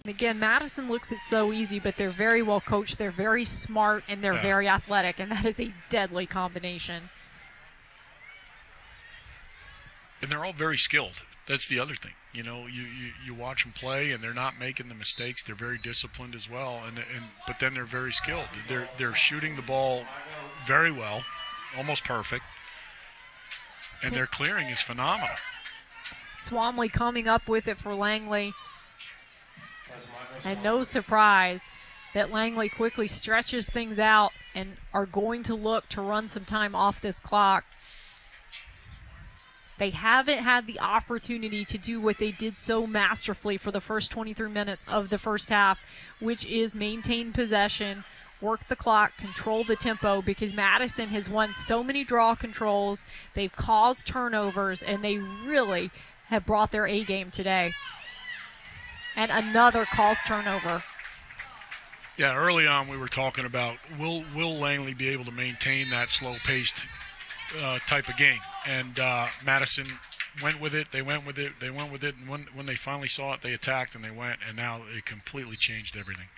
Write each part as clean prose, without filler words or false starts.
Again, Madison looks it so easy, but they're very well coached. They're very smart, and they're very athletic, and that is a deadly combination. And they're all very skilled. That's the other thing. You know, you watch them play, and they're not making the mistakes. They're very disciplined as well, but then they're very skilled. They're shooting the ball very well, almost perfect, and their clearing is phenomenal. Swamley coming up with it for Langley. And no surprise that Langley quickly stretches things out and are going to look to run some time off this clock. They haven't had the opportunity to do what they did so masterfully for the first 23 minutes of the first half, which is maintain possession, work the clock, control the tempo, because Madison has won so many draw controls. They've caused turnovers, and they really have brought their A game today. And another calls turnover. Yeah, early on we were talking about will Langley be able to maintain that slow-paced type of game? And Madison went with it. They went with it. And when they finally saw it, they attacked and they went. And now it completely changed everything.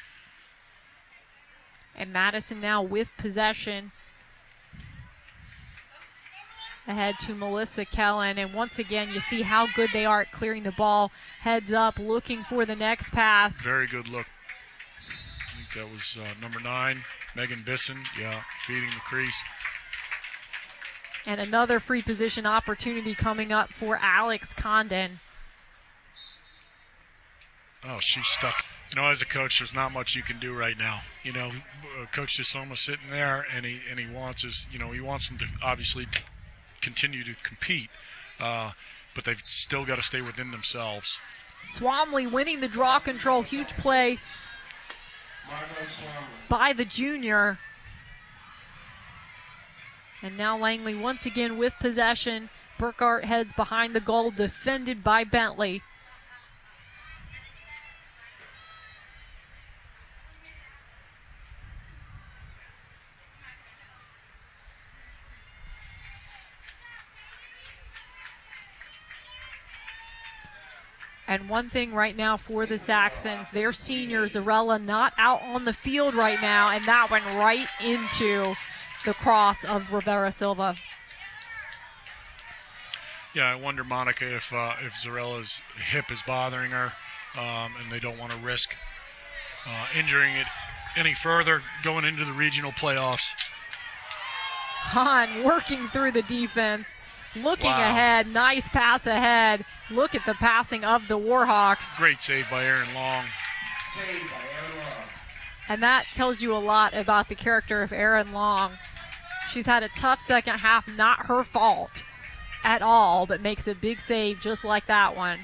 And Madison now with possession. Ahead to Melissa Kellen, and once again you see how good they are at clearing the ball. Heads up, looking for the next pass. Very good look. I think that was number 9, Megan Bisson, feeding the crease. And another free position opportunity coming up for Alex Condon. Oh, she's stuck. You know, as a coach, there's not much you can do right now. You know, Coach DeSoma sitting there, and he wants them to obviously continue to compete, but they've still got to stay within themselves. Swamley winning the draw control. Huge play by the junior. And now Langley once again with possession. Burkhart heads behind the goal, defended by Bentley. And one thing right now for the Saxons, their senior, Zarella, not out on the field right now, and that went right into the cross of Rivera-Silva. Yeah, I wonder, Monica, if Zarella's hip is bothering her, and they don't want to risk injuring it any further going into the regional playoffs. Hahn working through the defense. Looking ahead, nice pass ahead. Look at the passing of the Warhawks. Great save by Aaron Long. And that tells you a lot about the character of Aaron Long. She's had a tough second half, not her fault at all, but makes a big save just like that one.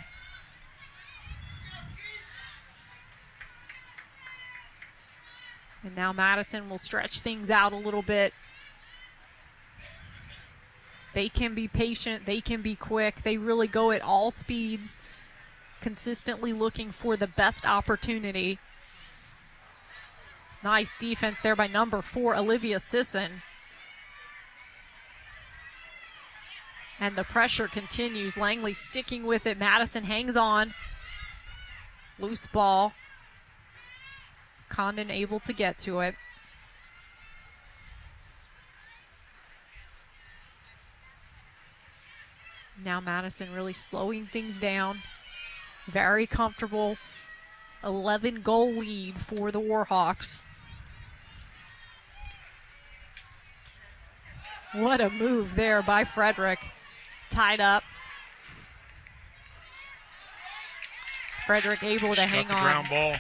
And now Madison will stretch things out a little bit. They can be patient. They can be quick. They really go at all speeds, consistently looking for the best opportunity. Nice defense there by number 4, Olivia Sisson. And the pressure continues. Langley sticking with it. Madison hangs on. Loose ball. Condon able to get to it. Now Madison really slowing things down. Very comfortable 11-goal lead for the Warhawks. What a move there by Frederick. Tied up. Frederick able to hang on. Ground ball.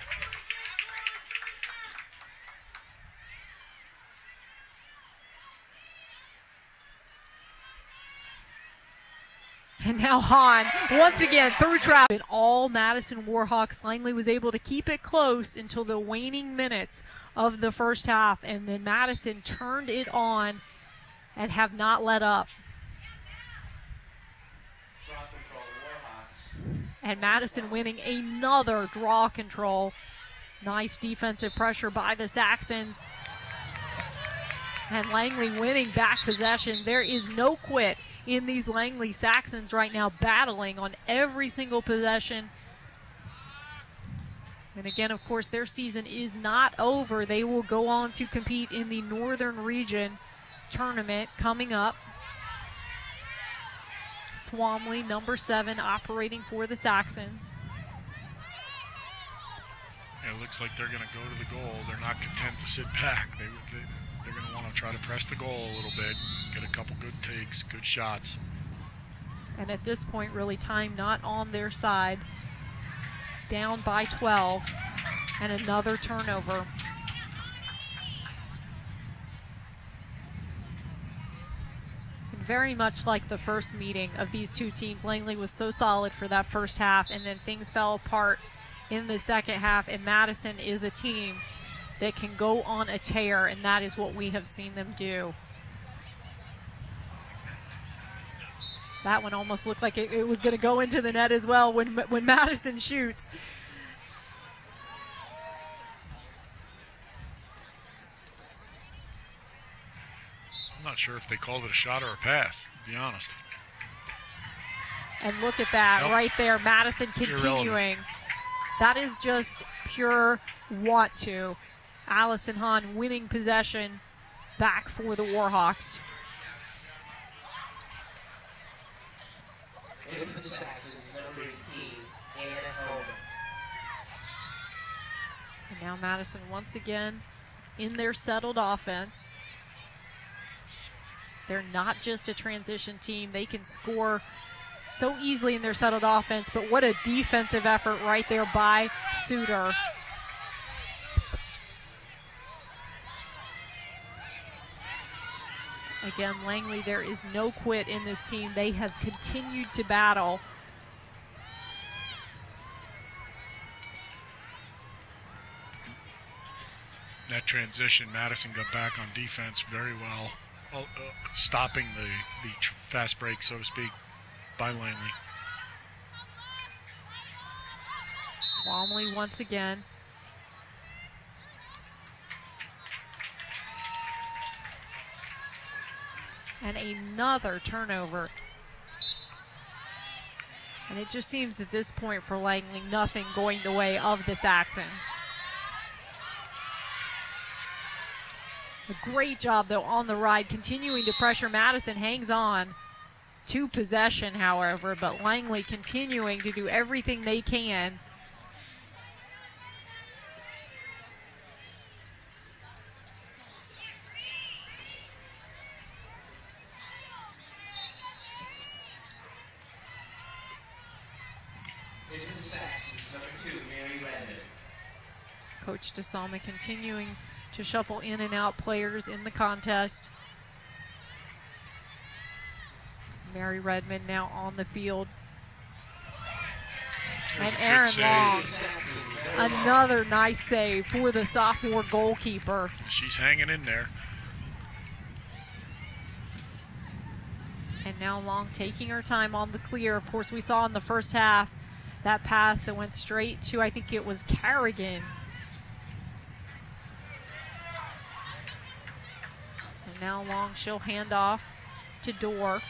And now Hahn, once again, through trap. In all Madison Warhawks, Langley was able to keep it close until the waning minutes of the first half. And then Madison turned it on and have not let up. And Madison winning another draw control. Nice defensive pressure by the Saxons. And Langley winning back possession. There is no quit in these Langley Saxons right now, battling on every single possession. And again, of course, their season is not over. They will go on to compete in the Northern Region tournament coming up. Swamley, number 7, operating for the Saxons. Yeah, it looks like they're going to go to the goal. They're not content to sit back. They're going to want to try to press the goal a little bit, get a couple good takes, good shots. And at this point, really time not on their side. Down by 12, and another turnover. And very much like the first meeting of these two teams, Langley was so solid for that first half, and then things fell apart in the second half, and Madison is a team that can go on a tear, and that is what we have seen them do. That one almost looked like it was going to go into the net as well when Madison shoots. I'm not sure if they called it a shot or a pass, to be honest. And look at that right there, Madison continuing. Irrelevant. That is just pure want to. Allison Hahn winning possession back for the Warhawks. For the Saxons, number 18, Anna Hogan. And now Madison once again in their settled offense. They're not just a transition team. They can score so easily in their settled offense, but what a defensive effort right there by Suter. Again, Langley, there is no quit in this team. They have continued to battle. That transition, Madison got back on defense very well, stopping the fast break, so to speak, by Langley. Swamley once again. And another turnover. And it just seems at this point for Langley, nothing going the way of the Saxons. A great job, though, on the ride, continuing to pressure. Madison hangs on to possession, however, but Langley continuing to do everything they can. Coach DeSalma continuing to shuffle in and out players in the contest. Mary Redmond now on the field. And Aaron Long, another nice save for the sophomore goalkeeper. She's hanging in there. And now Long taking her time on the clear. Of course, we saw in the first half that pass that went straight to, I think it was Carrigan. So now Long, she'll hand off to Dorr.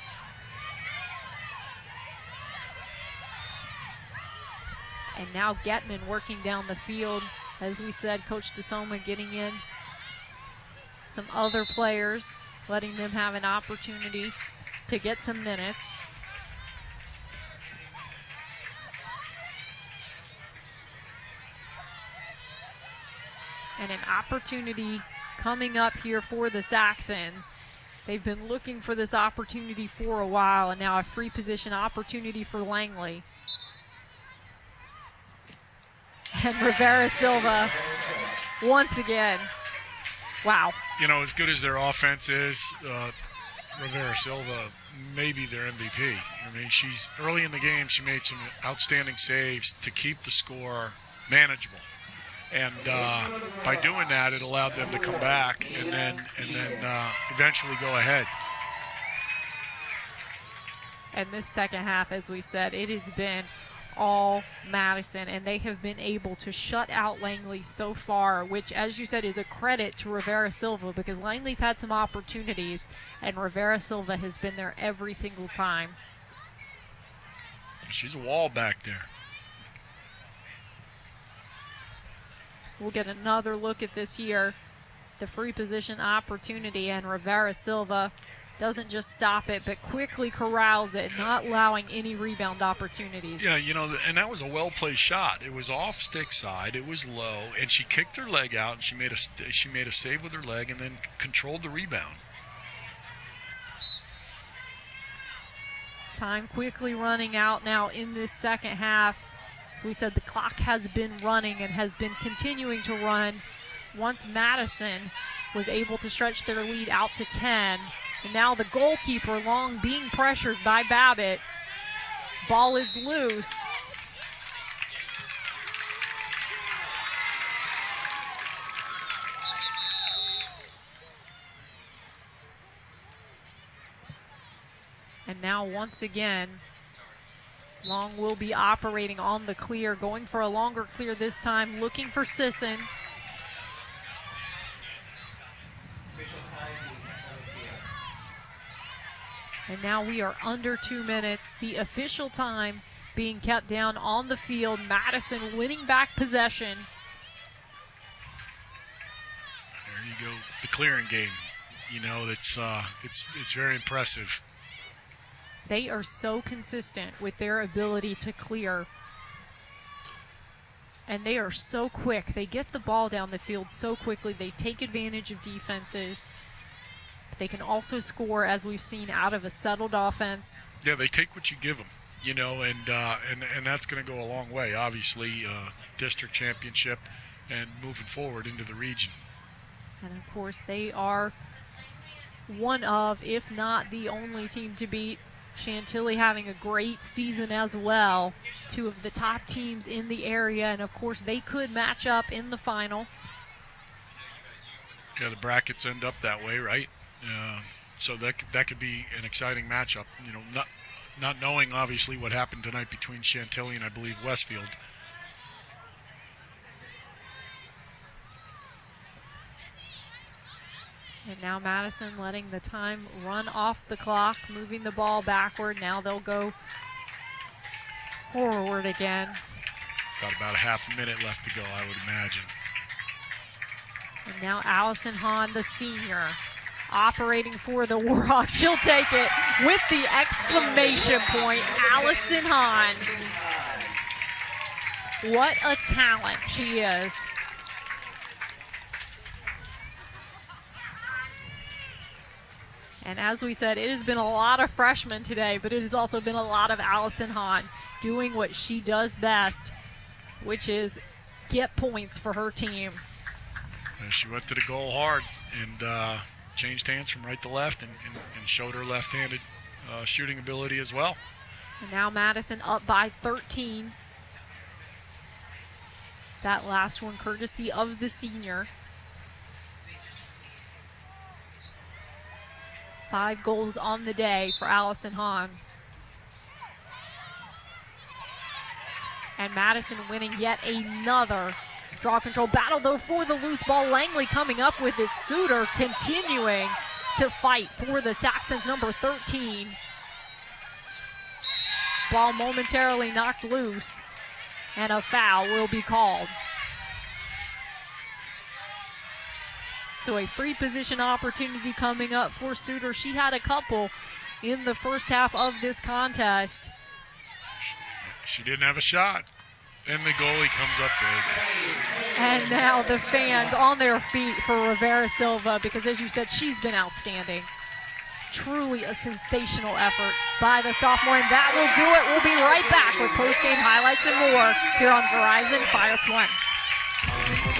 And now Getman working down the field. As we said, Coach DeSalma getting in some other players, letting them have an opportunity to get some minutes. And an opportunity coming up here for the Saxons. They've been looking for this opportunity for a while, and now a free position opportunity for Langley. And Rivera-Silva once again. Wow. You know, as good as their offense is, Rivera-Silva may be their MVP. I mean, she's early in the game, she made some outstanding saves to keep the score manageable. And by doing that, it allowed them to come back and then eventually go ahead. And this second half, as we said, it has been all Madison, and they have been able to shut out Langley so far, which, as you said, is a credit to Rivera-Silva, because Langley's had some opportunities, and Rivera-Silva has been there every single time. She's a wall back there. We'll get another look at this here. The free position opportunity, and Rivera-Silva doesn't just stop it, but quickly corrals it, not allowing any rebound opportunities. Yeah, you know, and that was a well-placed shot. It was off stick side, it was low, and she kicked her leg out, and she made a save with her leg, and then controlled the rebound. Time quickly running out now in this second half. As we said, the clock has been running and has been continuing to run once Madison was able to stretch their lead out to 10. And now the goalkeeper, Long, being pressured by Babbitt. Ball is loose. And now once again, Long will be operating on the clear, going for a longer clear this time, looking for Sisson. And now we are under 2 minutes. The official time being kept down on the field. Madison winning back possession. There you go, the clearing game. You know, it's very impressive. They are so consistent with their ability to clear. And they are so quick. They get the ball down the field so quickly. They take advantage of defenses. They can also score, as we've seen, out of a settled offense. Yeah, they take what you give them, you know, and that's going to go a long way. Obviously, district championship and moving forward into the region. And of course, they are one of, if not the only team to beat. Chantilly having a great season as well. Two of the top teams in the area, and of course, they could match up in the final. Yeah, the brackets end up that way, right? So that could be an exciting matchup. You know, not knowing obviously what happened tonight between Chantilly and I believe Westfield. And now Madison letting the time run off the clock, moving the ball backward. Now they'll go forward again. Got about a half a minute left to go, I would imagine. And now Allison Hahn, the senior, operating for the Warhawks. She'll take it with the exclamation point. Allison Hahn. What a talent she is. And as we said, it has been a lot of freshmen today, but it has also been a lot of Allison Hahn doing what she does best, which is get points for her team. And she went to the goal hard and changed hands from right to left and showed her left-handed shooting ability as well. And now Madison up by 13. That last one courtesy of the senior. 5 goals on the day for Allison Hahn. And Madison winning yet another draw control battle, though, for the loose ball. Langley coming up with it. Suter continuing to fight for the Saxons, number 13. Ball momentarily knocked loose, and a foul will be called. So a free position opportunity coming up for Suter. She had a couple in the first half of this contest. She didn't have a shot. And the goalie comes up big. And now the fans on their feet for Rivera-Silva, because as you said, she's been outstanding. Truly a sensational effort by the sophomore, and that will do it. We'll be right back with post-game highlights and more here on Verizon Fios 1.